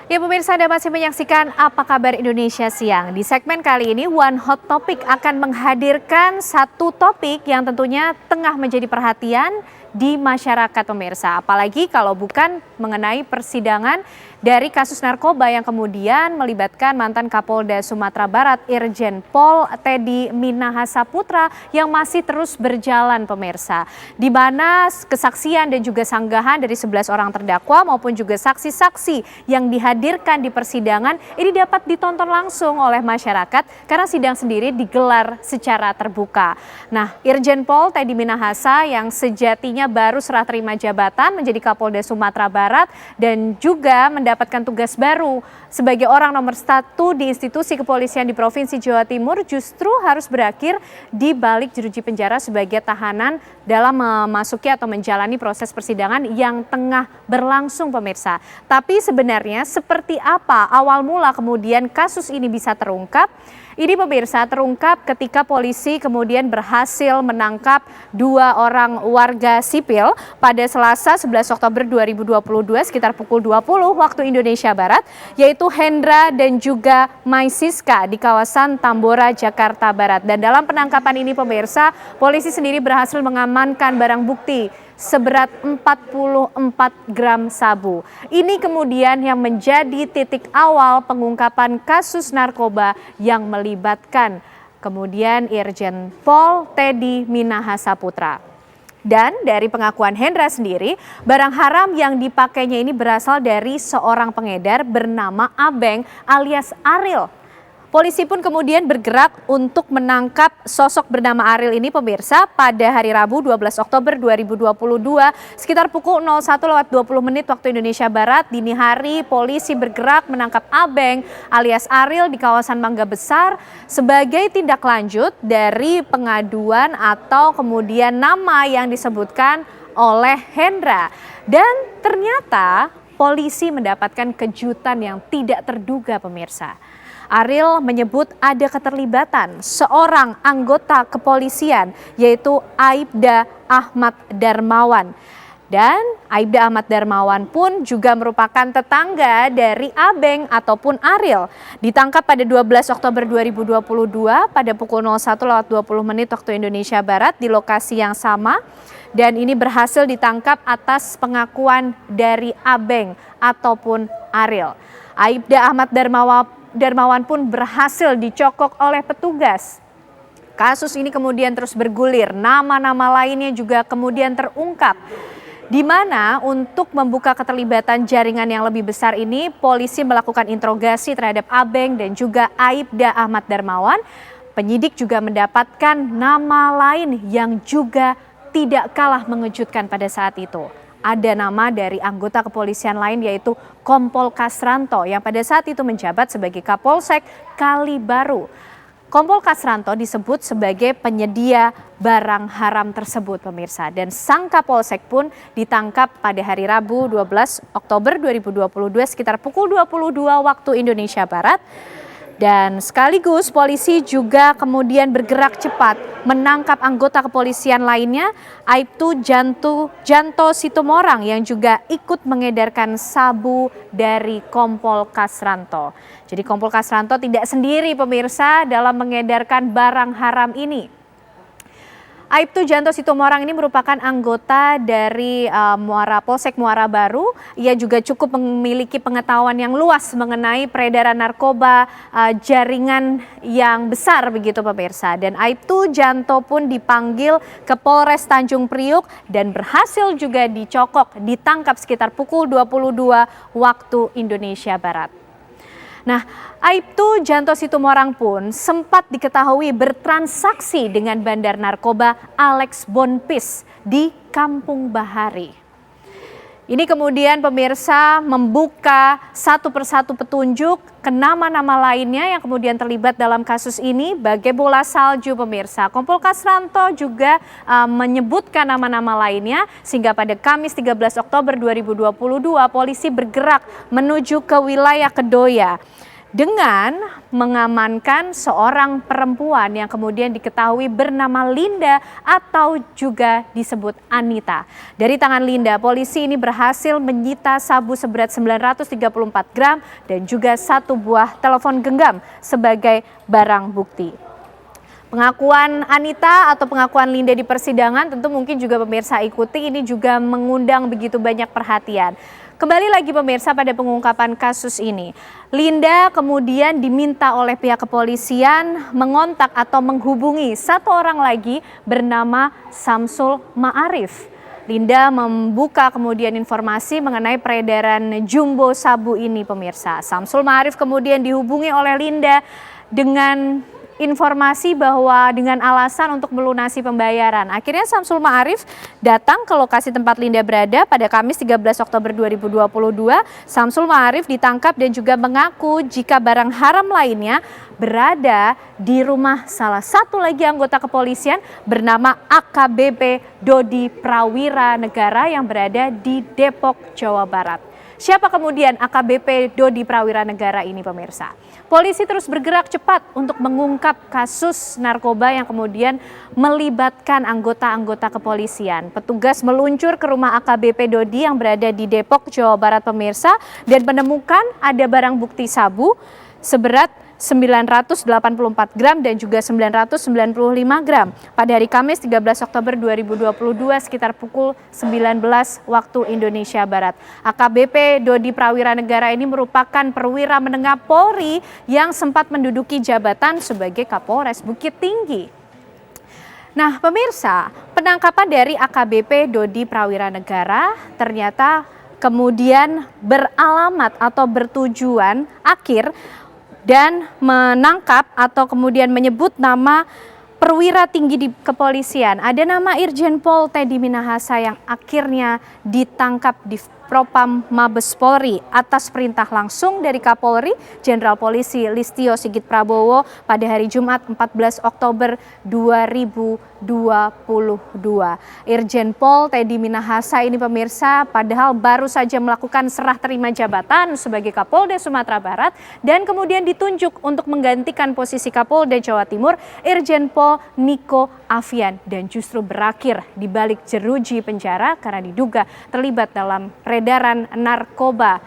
Ya pemirsa, Anda masih menyaksikan Apa Kabar Indonesia Siang. Di segmen kali ini One Hot Topic akan menghadirkan satu topik yang tentunya tengah menjadi perhatian di masyarakat pemirsa. Apalagi kalau bukan mengenai persidangan dari kasus narkoba yang kemudian melibatkan mantan Kapolda Sumatera Barat Irjen Pol Teddy Minahasa Putra yang masih terus berjalan pemirsa. Di mana kesaksian dan juga sanggahan dari 11 orang terdakwa maupun juga saksi-saksi yang dihadirkan di persidangan ini dapat ditonton langsung oleh masyarakat karena sidang sendiri digelar secara terbuka. Nah, Irjen Pol Teddy Minahasa yang sejatinya baru serah terima jabatan menjadi Kapolda Sumatera Barat dan juga mendapatkan tugas baru sebagai orang nomor 1 di institusi kepolisian di Provinsi Jawa Timur justru harus berakhir di balik jeruji penjara sebagai tahanan dalam memasuki atau menjalani proses persidangan yang tengah berlangsung pemirsa. Tapi sebenarnya seperti apa awal mula kemudian kasus ini bisa terungkap? Ini pemirsa terungkap ketika polisi kemudian berhasil menangkap 2 orang warga sipil pada Selasa 11 Oktober 2022 sekitar pukul 20 waktu Indonesia Barat, yaitu Hendra dan juga Mai Siska di kawasan Tambora, Jakarta Barat. Dan dalam penangkapan ini pemirsa, polisi sendiri berhasil mengamankan barang bukti seberat 44 gram sabu. Ini kemudian yang menjadi titik awal pengungkapan kasus narkoba yang melibatkan kemudian Irjen Pol Teddy Minahasa Putra. Dan dari pengakuan Hendra sendiri, barang haram yang dipakainya ini berasal dari seorang pengedar bernama Abeng alias Ariel. Polisi pun kemudian bergerak untuk menangkap sosok bernama Ariel ini pemirsa pada hari Rabu 12 Oktober 2022 sekitar pukul 01.20 waktu Indonesia Barat. Dini hari polisi bergerak menangkap Abeng alias Ariel di kawasan Mangga Besar sebagai tindak lanjut dari pengaduan atau kemudian nama yang disebutkan oleh Hendra. Dan ternyata polisi mendapatkan kejutan yang tidak terduga pemirsa. Ariel menyebut ada keterlibatan seorang anggota kepolisian yaitu Aibda Ahmad Darmawan. Dan Aibda Ahmad Darmawan pun juga merupakan tetangga dari Abeng ataupun Ariel. Ditangkap pada 12 Oktober 2022 pada pukul 01.20 waktu Indonesia Barat di lokasi yang sama. Dan ini berhasil ditangkap atas pengakuan dari Abeng ataupun Ariel. Aibda Ahmad Darmawan pun berhasil dicokok oleh petugas. Kasus ini kemudian terus bergulir, nama-nama lainnya juga kemudian terungkap. Di mana untuk membuka keterlibatan jaringan yang lebih besar ini, polisi melakukan interogasi terhadap Abeng dan juga Aibda Ahmad Darmawan. Penyidik juga mendapatkan nama lain yang juga tidak kalah mengejutkan pada saat itu. Ada nama dari anggota kepolisian lain yaitu Kompol Kasranto yang pada saat itu menjabat sebagai Kapolsek Kalibaru. Kompol Kasranto disebut sebagai penyedia barang haram tersebut pemirsa. Dan sang Kapolsek pun ditangkap pada hari Rabu 12 Oktober 2022 sekitar pukul 22 waktu Indonesia Barat. Dan sekaligus polisi juga kemudian bergerak cepat menangkap anggota kepolisian lainnya, Aibtu Janto Situmorang yang juga ikut mengedarkan sabu dari Kompol Kasranto. Jadi Kompol Kasranto tidak sendiri pemirsa dalam mengedarkan barang haram ini. Aibtu Janto Situmorang ini merupakan anggota dari Polsek Muara Baru. Ia juga cukup memiliki pengetahuan yang luas mengenai peredaran narkoba jaringan yang besar begitu pemirsa. Dan Aibtu Janto pun dipanggil ke Polres Tanjung Priuk dan berhasil juga dicokok, ditangkap sekitar pukul 22 waktu Indonesia Barat. Nah, Aibtu Janto Situmorang pun sempat diketahui bertransaksi dengan bandar narkoba Alex Bonpis di Kampung Bahari. Ini kemudian pemirsa membuka satu persatu petunjuk ke nama-nama lainnya yang kemudian terlibat dalam kasus ini bagai bola salju pemirsa. Kompol Kasranto juga menyebutkan nama-nama lainnya sehingga pada Kamis 13 Oktober 2022 polisi bergerak menuju ke wilayah Kedoya. dengan mengamankan seorang perempuan yang kemudian diketahui bernama Linda atau juga disebut Anita. Dari tangan Linda, polisi ini berhasil menyita sabu seberat 934 gram dan juga 1 buah telepon genggam sebagai barang bukti. Pengakuan Anita atau pengakuan Linda di persidangan tentu mungkin juga pemirsa ikuti, ini juga mengundang begitu banyak perhatian. Kembali lagi pemirsa pada pengungkapan kasus ini, Linda kemudian diminta oleh pihak kepolisian mengontak atau menghubungi satu orang lagi bernama Samsul Ma'arif. Linda membuka kemudian informasi mengenai peredaran jumbo sabu ini pemirsa. Samsul Ma'arif kemudian dihubungi oleh Linda dengan informasi bahwa dengan alasan untuk melunasi pembayaran. Akhirnya Samsul Ma'arif datang ke lokasi tempat Linda berada pada Kamis 13 Oktober 2022. Samsul Ma'arif ditangkap dan juga mengaku jika barang haram lainnya berada di rumah salah satu lagi anggota kepolisian bernama AKBP Dodi Prawira Negara yang berada di Depok, Jawa Barat. Siapa kemudian AKBP Dodi Prawira Negara ini pemirsa? Polisi terus bergerak cepat untuk mengungkap kasus narkoba yang kemudian melibatkan anggota-anggota kepolisian. Petugas meluncur ke rumah AKBP Dodi yang berada di Depok, Jawa Barat pemirsa dan menemukan ada barang bukti sabu seberat 984 gram dan juga 995 gram pada hari Kamis 13 Oktober 2022 sekitar pukul 19 waktu Indonesia Barat. AKBP Dodi Prawira Negara ini merupakan perwira menengah Polri yang sempat menduduki jabatan sebagai Kapolres Bukit Tinggi. Nah pemirsa, penangkapan dari AKBP Dodi Prawira Negara ternyata kemudian beralamat atau bertujuan akhir dan menangkap atau kemudian menyebut nama perwira tinggi di kepolisian. Ada nama Irjen Pol Teddy Minahasa yang akhirnya ditangkap di Propam Mabes Polri atas perintah langsung dari Kapolri Jenderal Polisi Listio Sigit Prabowo pada hari Jumat 14 Oktober 2022. Irjen Pol Teddy Minahasa ini pemirsa padahal baru saja melakukan serah terima jabatan sebagai Kapolda Sumatera Barat dan kemudian ditunjuk untuk menggantikan posisi Kapolda Jawa Timur Irjen Pol Niko Afian dan justru berakhir di balik jeruji penjara karena diduga terlibat dalam peredaran narkoba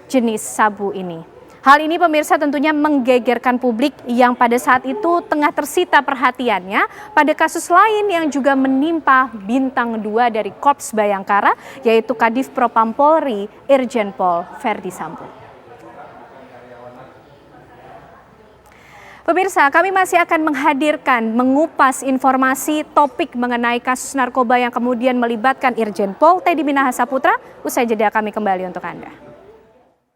jenis sabu ini. Hal ini pemirsa tentunya menggegerkan publik yang pada saat itu tengah tersita perhatiannya pada kasus lain yang juga menimpa bintang 2 dari Korps Bayangkara yaitu Kadif Propam Polri Irjen Pol Verdi Sambo. Pemirsa, kami masih akan menghadirkan, mengupas informasi topik mengenai kasus narkoba yang kemudian melibatkan Irjen Pol Teddy Minahasa Putra. Usai jeda kami kembali untuk Anda.